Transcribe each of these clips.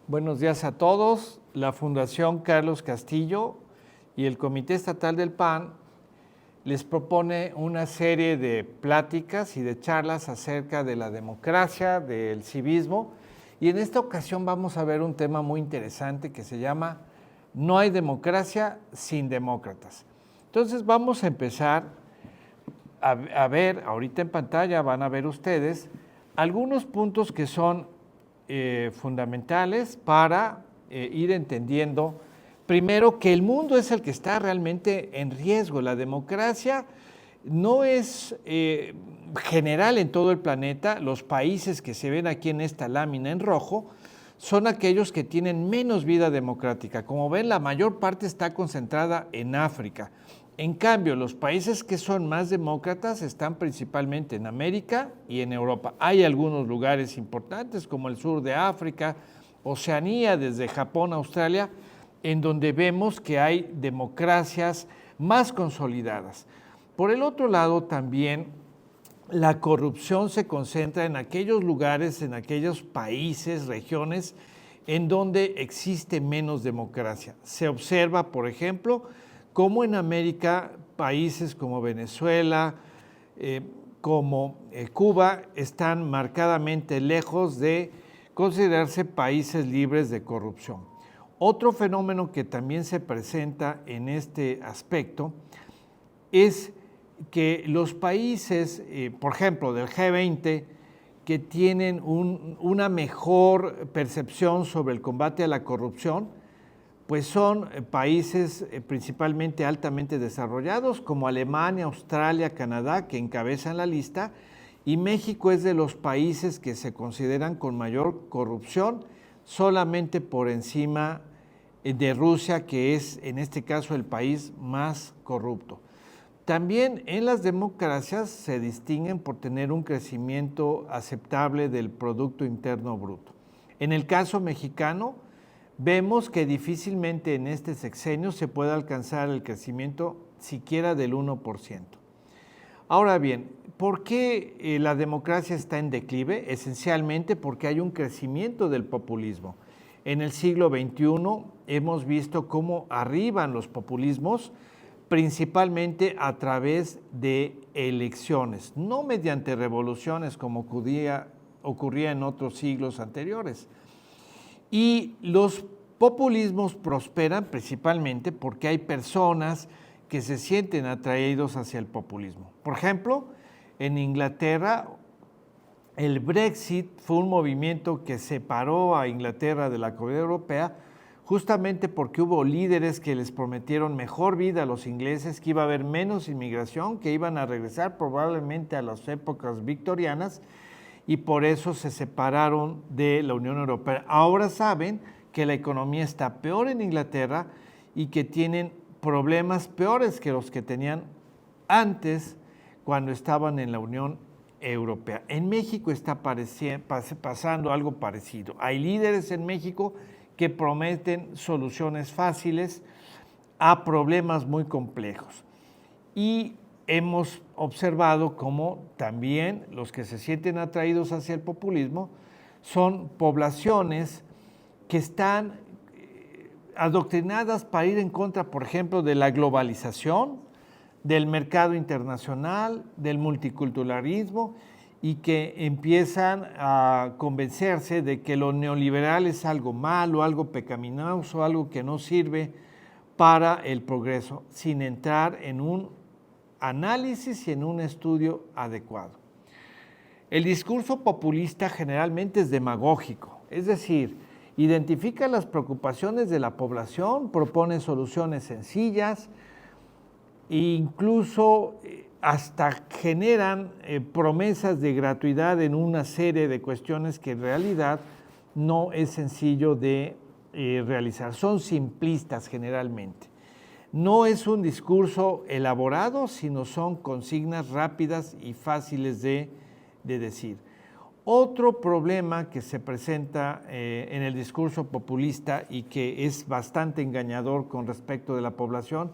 Buenos días a todos. La Fundación Carlos Castillo y el Comité Estatal del PAN les propone una serie de pláticas y de charlas acerca de la democracia, del civismo, y en esta ocasión vamos a ver un tema muy interesante que se llama No hay democracia sin demócratas. Entonces vamos a empezar a ver, ahorita en pantalla van a ver ustedes, algunos puntos que son fundamentales para ir entendiendo, primero, que el mundo es el que está realmente en riesgo. La democracia no es general en todo el planeta. Los países que se ven aquí en esta lámina en rojo son aquellos que tienen menos vida democrática. Como ven, la mayor parte está concentrada en África. En cambio, los países que son más demócratas están principalmente en América y en Europa. Hay algunos lugares importantes como el sur de África, Oceanía, desde Japón a Australia, en donde vemos que hay democracias más consolidadas. Por el otro lado, también la corrupción se concentra en aquellos lugares, en aquellos países, regiones, en donde existe menos democracia. Se observa, por ejemplo, como en América, países como Venezuela, como Cuba, están marcadamente lejos de considerarse países libres de corrupción. Otro fenómeno que también se presenta en este aspecto es que los países, por ejemplo, del G20, que tienen una mejor percepción sobre el combate a la corrupción, pues son países principalmente altamente desarrollados, como Alemania, Australia, Canadá, que encabezan la lista, y México es de los países que se consideran con mayor corrupción, solamente por encima de Rusia, que es en este caso el país más corrupto. También en las democracias se distinguen por tener un crecimiento aceptable del Producto Interno Bruto. En el caso mexicano, vemos que difícilmente en este sexenio se puede alcanzar el crecimiento siquiera del 1%. Ahora bien, ¿por qué la democracia está en declive? Esencialmente porque hay un crecimiento del populismo. En el siglo XXI hemos visto cómo arriban los populismos, principalmente a través de elecciones, no mediante revoluciones como ocurría en otros siglos anteriores. Y los populismos prosperan principalmente porque hay personas que se sienten atraídos hacia el populismo. Por ejemplo, en Inglaterra, el Brexit fue un movimiento que separó a Inglaterra de la Comunidad Europea justamente porque hubo líderes que les prometieron mejor vida a los ingleses, que iba a haber menos inmigración, que iban a regresar probablemente a las épocas victorianas, y por eso se separaron de la Unión Europea. Ahora saben que la economía está peor en Inglaterra y que tienen problemas peores que los que tenían antes cuando estaban en la Unión Europea. En México está pasando algo parecido. Hay líderes en México que prometen soluciones fáciles a problemas muy complejos. Y hemos observado cómo también los que se sienten atraídos hacia el populismo son poblaciones que están adoctrinadas para ir en contra, por ejemplo, de la globalización, del mercado internacional, del multiculturalismo, y que empiezan a convencerse de que lo neoliberal es algo malo, algo pecaminoso, algo que no sirve para el progreso, sin entrar en un análisis y en un estudio adecuado. El discurso populista generalmente es demagógico, es decir, identifica las preocupaciones de la población, propone soluciones sencillas e incluso hasta generan promesas de gratuidad en una serie de cuestiones que en realidad no es sencillo de realizar, son simplistas generalmente. No es un discurso elaborado, sino son consignas rápidas y fáciles de decir. Otro problema que se presenta en el discurso populista y que es bastante engañador con respecto de la población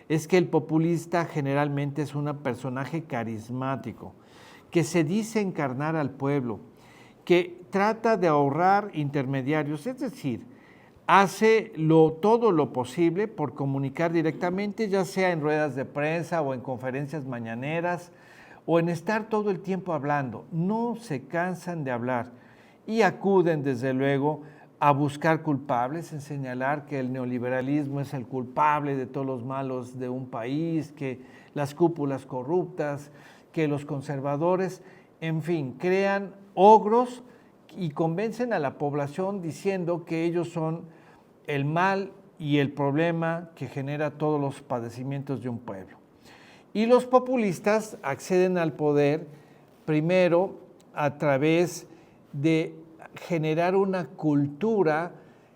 es que el populista generalmente es un personaje carismático, que se dice encarnar al pueblo, que trata de ahorrar intermediarios, es decir, hace todo lo posible por comunicar directamente, ya sea en ruedas de prensa o en conferencias mañaneras, o en estar todo el tiempo hablando. No se cansan de hablar y acuden, desde luego, a buscar culpables, en señalar que el neoliberalismo es el culpable de todos los malos de un país, que las cúpulas corruptas, que los conservadores, en fin, crean ogros y convencen a la población diciendo que ellos son el mal y el problema que genera todos los padecimientos de un pueblo. Y los populistas acceden al poder primero a través de generar una cultura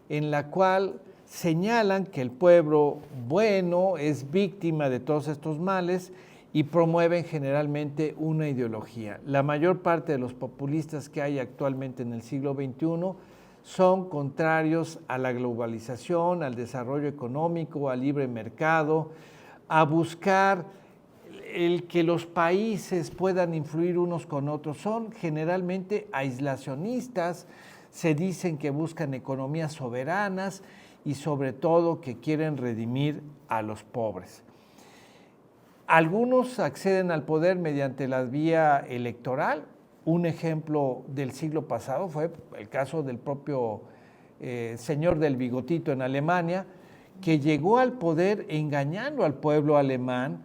en la cual señalan que el pueblo bueno es víctima de todos estos males y promueven generalmente una ideología. La mayor parte de los populistas que hay actualmente en el siglo XXI son contrarios a la globalización, al desarrollo económico, al libre mercado, a buscar el que los países puedan influir unos con otros. Son generalmente aislacionistas, se dicen que buscan economías soberanas y sobre todo que quieren redimir a los pobres. Algunos acceden al poder mediante la vía electoral. Un ejemplo del siglo pasado fue el caso del propio señor del bigotito en Alemania, que llegó al poder engañando al pueblo alemán,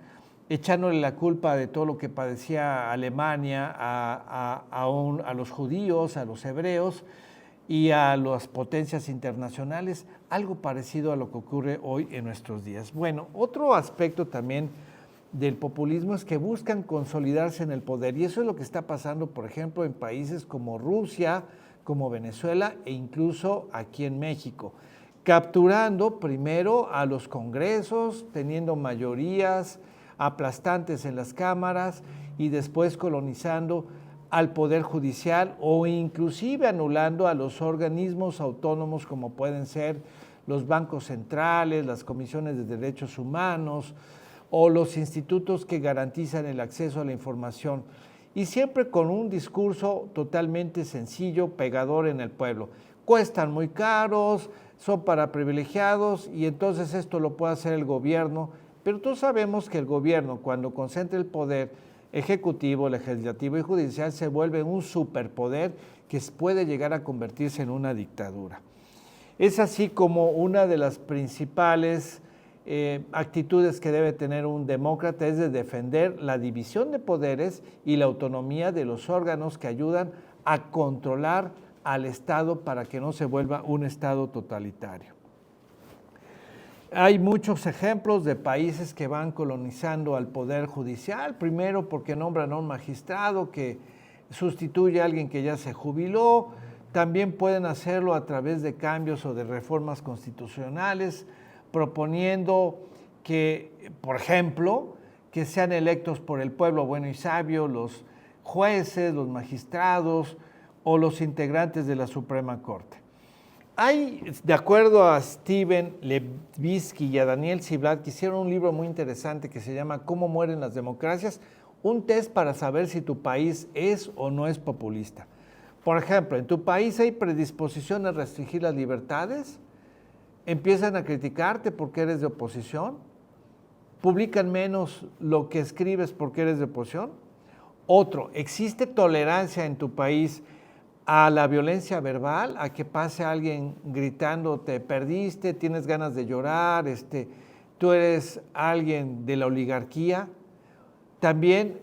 echándole la culpa de todo lo que padecía Alemania a los judíos, a los hebreos y a las potencias internacionales, algo parecido a lo que ocurre hoy en nuestros días. Bueno, otro aspecto también del populismo es que buscan consolidarse en el poder, y eso es lo que está pasando, por ejemplo, en países como Rusia, como Venezuela e incluso aquí en México, capturando primero a los congresos, teniendo mayorías aplastantes en las cámaras y después colonizando al poder judicial o inclusive anulando a los organismos autónomos como pueden ser los bancos centrales, las comisiones de derechos humanos o los institutos que garantizan el acceso a la información, y siempre con un discurso totalmente sencillo, pegador en el pueblo. Cuestan muy caros, son para privilegiados y entonces esto lo puede hacer el gobierno. Pero todos sabemos que el gobierno, cuando concentra el poder ejecutivo, legislativo y judicial, se vuelve un superpoder que puede llegar a convertirse en una dictadura. Es así como una de las principales actitudes que debe tener un demócrata es de defender la división de poderes y la autonomía de los órganos que ayudan a controlar al Estado para que no se vuelva un Estado totalitario. Hay muchos ejemplos de países que van colonizando al poder judicial, primero porque nombran a un magistrado que sustituye a alguien que ya se jubiló, también pueden hacerlo a través de cambios o de reformas constitucionales, proponiendo que, por ejemplo, que sean electos por el pueblo bueno y sabio los jueces, los magistrados o los integrantes de la Suprema Corte. Hay, de acuerdo a Steven Levitsky y a Daniel Ziblatt, que hicieron un libro muy interesante que se llama ¿Cómo mueren las democracias?, un test para saber si tu país es o no es populista. Por ejemplo, ¿en tu país hay predisposición a restringir las libertades? ¿Empiezan a criticarte porque eres de oposición? ¿Publican menos lo que escribes porque eres de oposición? Otro, ¿existe tolerancia en tu país a la violencia verbal, a que pase alguien gritando, te perdiste, tienes ganas de llorar, tú eres alguien de la oligarquía? También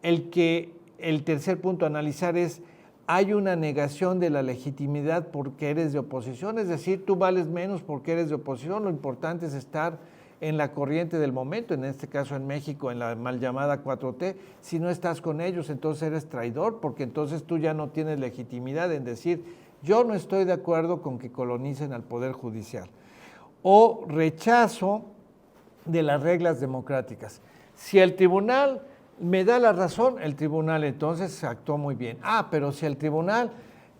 el tercer punto a analizar es, hay una negación de la legitimidad porque eres de oposición, es decir, tú vales menos porque eres de oposición, lo importante es estar en la corriente del momento, en este caso en México, en la mal llamada 4T, si no estás con ellos, entonces eres traidor, porque entonces tú ya no tienes legitimidad en decir, yo no estoy de acuerdo con que colonicen al Poder Judicial. O rechazo de las reglas democráticas. Si el tribunal me da la razón, el tribunal entonces actuó muy bien. Pero si el tribunal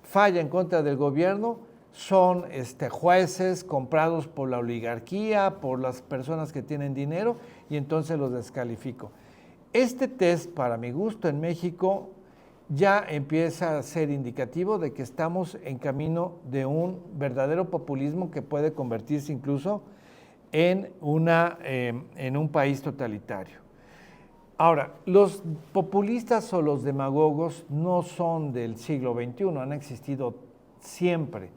falla en contra del gobierno, son jueces comprados por la oligarquía, por las personas que tienen dinero, y entonces los descalifico. Este test, para mi gusto, en México ya empieza a ser indicativo de que estamos en camino de un verdadero populismo que puede convertirse incluso en un país totalitario. Ahora, los populistas o los demagogos no son del siglo XXI, han existido siempre.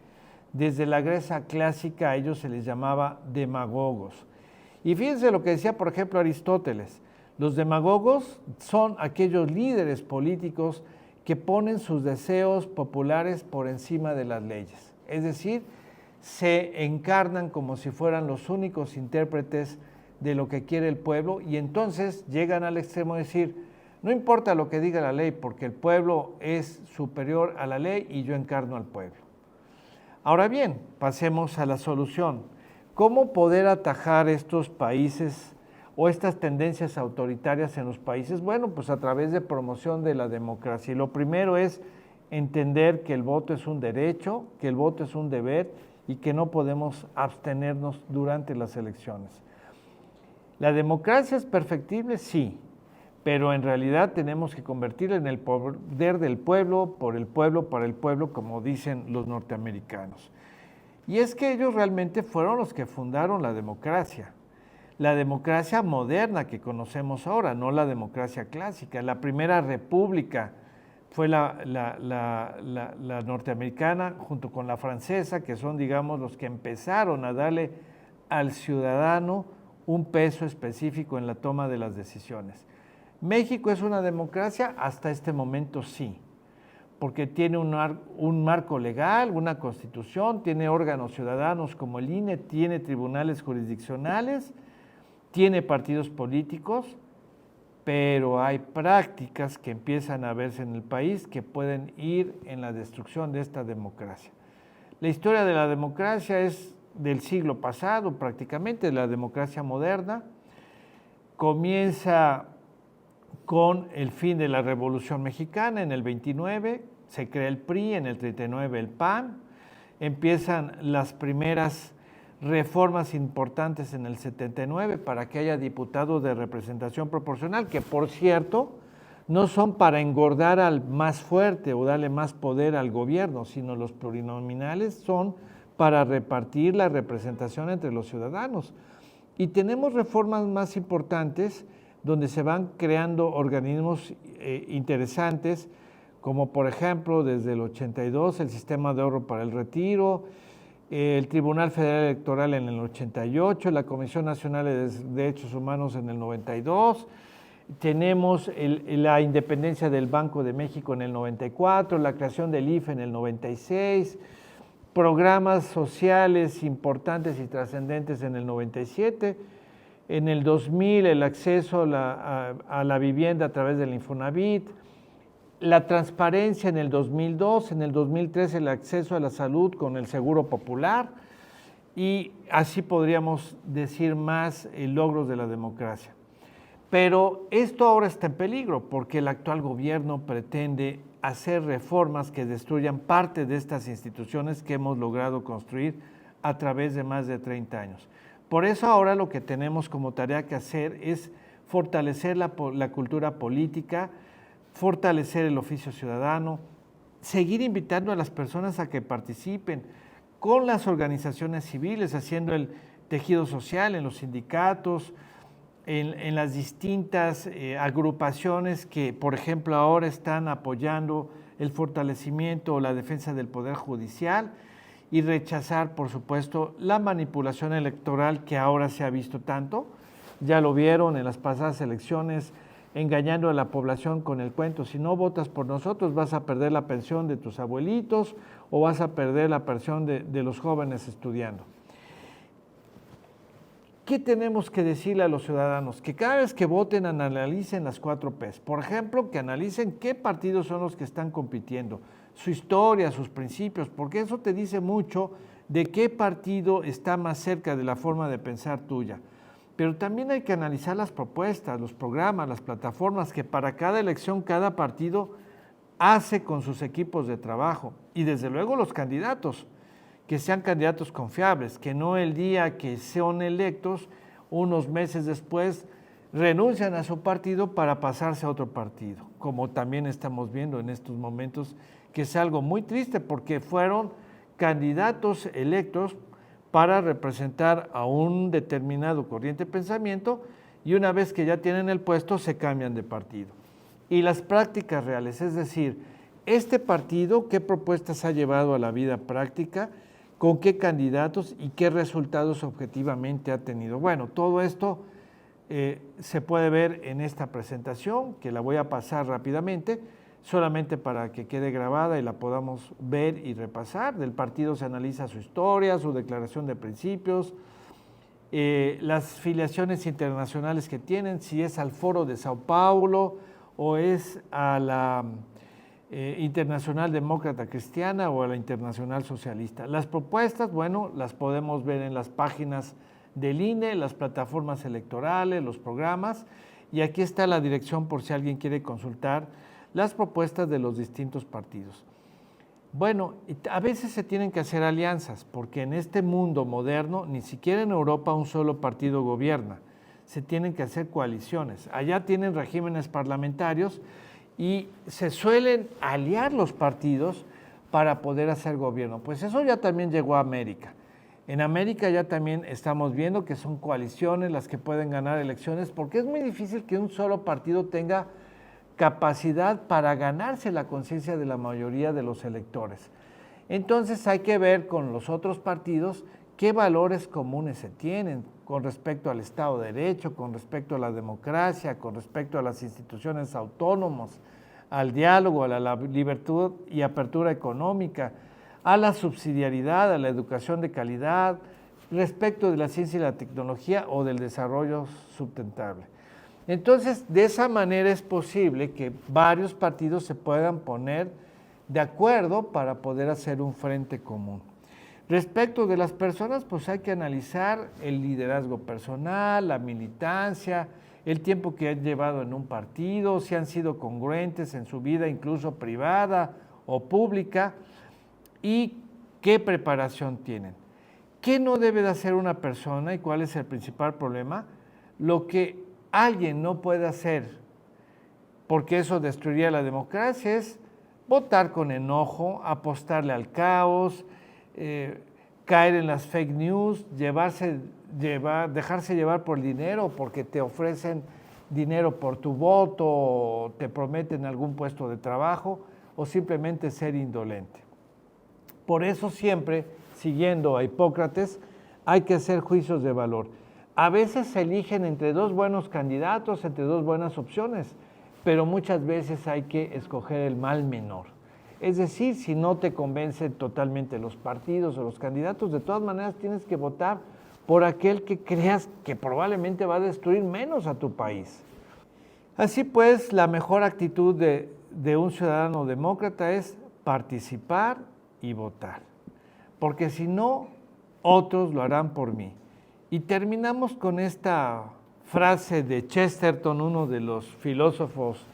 Desde la Grecia clásica a ellos se les llamaba demagogos. Y fíjense lo que decía, por ejemplo, Aristóteles. Los demagogos son aquellos líderes políticos que ponen sus deseos populares por encima de las leyes. Es decir, se encarnan como si fueran los únicos intérpretes de lo que quiere el pueblo y entonces llegan al extremo de decir, no importa lo que diga la ley porque el pueblo es superior a la ley y yo encarno al pueblo. Ahora bien, pasemos a la solución. ¿Cómo poder atajar estos países o estas tendencias autoritarias en los países? Bueno, pues a través de promoción de la democracia. Y lo primero es entender que el voto es un derecho, que el voto es un deber y que no podemos abstenernos durante las elecciones. ¿La democracia es perfectible? Sí, pero en realidad tenemos que convertirla en el poder del pueblo, por el pueblo, para el pueblo, como dicen los norteamericanos. Y es que ellos realmente fueron los que fundaron la democracia moderna que conocemos ahora, no la democracia clásica. La primera república fue la norteamericana junto con la francesa, que son, digamos, los que empezaron a darle al ciudadano un peso específico en la toma de las decisiones. ¿México es una democracia? Hasta este momento sí, porque tiene un marco legal, una constitución, tiene órganos ciudadanos como el INE, tiene tribunales jurisdiccionales, tiene partidos políticos, pero hay prácticas que empiezan a verse en el país que pueden ir en la destrucción de esta democracia. La historia de la democracia es del siglo pasado, prácticamente, de la democracia moderna. Comienza con el fin de la Revolución Mexicana en el 29, se crea el PRI, en el 39 el PAN, empiezan las primeras reformas importantes en el 79 para que haya diputados de representación proporcional, que por cierto no son para engordar al más fuerte o darle más poder al gobierno, sino los plurinominales son para repartir la representación entre los ciudadanos. Y tenemos reformas más importantes donde se van creando organismos interesantes, como por ejemplo desde el 82 el Sistema de Ahorro para el Retiro, el Tribunal Federal Electoral en el 88, la Comisión Nacional de Derechos Humanos en el 92, tenemos la independencia del Banco de México en el 94, la creación del IFE en el 96, programas sociales importantes y trascendentes en el 97, en el 2000 el acceso a la vivienda a través del Infonavit, la transparencia en el 2002, en el 2003 el acceso a la salud con el Seguro Popular y así podríamos decir más logros de la democracia. Pero esto ahora está en peligro porque el actual gobierno pretende hacer reformas que destruyan parte de estas instituciones que hemos logrado construir a través de más de 30 años. Por eso ahora lo que tenemos como tarea que hacer es fortalecer la cultura política, fortalecer el oficio ciudadano, seguir invitando a las personas a que participen con las organizaciones civiles, haciendo el tejido social en los sindicatos, en las distintas agrupaciones que, por ejemplo, ahora están apoyando el fortalecimiento o la defensa del Poder Judicial y rechazar, por supuesto, la manipulación electoral que ahora se ha visto tanto. Ya lo vieron en las pasadas elecciones, engañando a la población con el cuento, si no votas por nosotros vas a perder la pensión de tus abuelitos o vas a perder la pensión de los jóvenes estudiando. ¿Qué tenemos que decirle a los ciudadanos? Que cada vez que voten analicen las 4 P's. Por ejemplo, que analicen qué partidos son los que están compitiendo, su historia, sus principios, porque eso te dice mucho de qué partido está más cerca de la forma de pensar tuya. Pero también hay que analizar las propuestas, los programas, las plataformas que para cada elección, cada partido hace con sus equipos de trabajo. Y desde luego los candidatos, que sean candidatos confiables, que no el día que son electos, unos meses después, renuncian a su partido para pasarse a otro partido, como también estamos viendo en estos momentos, que es algo muy triste porque fueron candidatos electos para representar a un determinado corriente de pensamiento y una vez que ya tienen el puesto se cambian de partido. Y las prácticas reales, es decir, este partido, ¿qué propuestas ha llevado a la vida práctica? ¿Con qué candidatos y qué resultados objetivamente ha tenido? Bueno, todo esto se puede ver en esta presentación, que la voy a pasar rápidamente, solamente para que quede grabada y la podamos ver y repasar. Del partido se analiza su historia, su declaración de principios, las filiaciones internacionales que tienen, si es al Foro de Sao Paulo o es a la Internacional Demócrata Cristiana o a la Internacional Socialista. Las propuestas, bueno, las podemos ver en las páginas del INE, las plataformas electorales, los programas, y aquí está la dirección por si alguien quiere consultar las propuestas de los distintos partidos. Bueno, a veces se tienen que hacer alianzas, porque en este mundo moderno, ni siquiera en Europa un solo partido gobierna, se tienen que hacer coaliciones. Allá tienen regímenes parlamentarios y se suelen aliar los partidos para poder hacer gobierno. Pues eso ya también llegó a América. En América ya también estamos viendo que son coaliciones las que pueden ganar elecciones, porque es muy difícil que un solo partido tenga capacidad para ganarse la conciencia de la mayoría de los electores. Entonces hay que ver con los otros partidos qué valores comunes se tienen con respecto al Estado de Derecho, con respecto a la democracia, con respecto a las instituciones autónomas, al diálogo, a la libertad y apertura económica, a la subsidiariedad, a la educación de calidad, respecto de la ciencia y la tecnología o del desarrollo sustentable. Entonces, de esa manera es posible que varios partidos se puedan poner de acuerdo para poder hacer un frente común. Respecto de las personas, pues hay que analizar el liderazgo personal, la militancia, el tiempo que han llevado en un partido, si han sido congruentes en su vida, incluso privada o pública, y qué preparación tienen. ¿Qué no debe de hacer una persona y cuál es el principal problema? Lo que alguien no puede hacer, porque eso destruiría la democracia, es votar con enojo, apostarle al caos, caer en las fake news, dejarse llevar por el dinero porque te ofrecen dinero por tu voto, o te prometen algún puesto de trabajo, o simplemente ser indolente. Por eso siempre, siguiendo a Hipócrates, hay que hacer juicios de valor. A veces se eligen entre dos buenos candidatos, entre dos buenas opciones, pero muchas veces hay que escoger el mal menor. Es decir, si no te convencen totalmente los partidos o los candidatos, de todas maneras tienes que votar por aquel que creas que probablemente va a destruir menos a tu país. Así pues, la mejor actitud de un ciudadano demócrata es participar y votar, porque si no, otros lo harán por mí. Y terminamos con esta frase de Chesterton, uno de los filósofos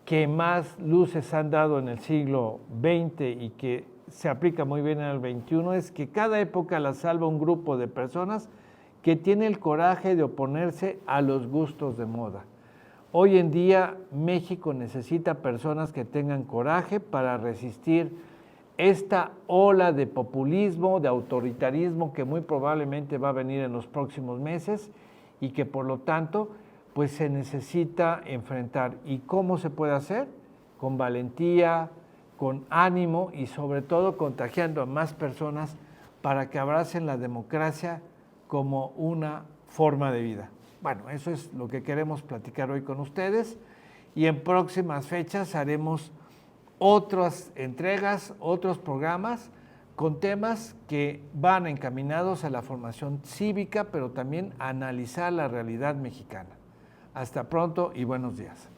que más luces han dado en el siglo XX y que se aplica muy bien en el XXI, es que cada época la salva un grupo de personas que tiene el coraje de oponerse a los gustos de moda. Hoy en día México necesita personas que tengan coraje para resistir esta ola de populismo, de autoritarismo que muy probablemente va a venir en los próximos meses y que por lo tanto pues se necesita enfrentar. ¿Y cómo se puede hacer? Con valentía, con ánimo y sobre todo contagiando a más personas para que abracen la democracia como una forma de vida. Bueno, eso es lo que queremos platicar hoy con ustedes y en próximas fechas haremos otras entregas, otros programas con temas que van encaminados a la formación cívica, pero también a analizar la realidad mexicana. Hasta pronto y buenos días.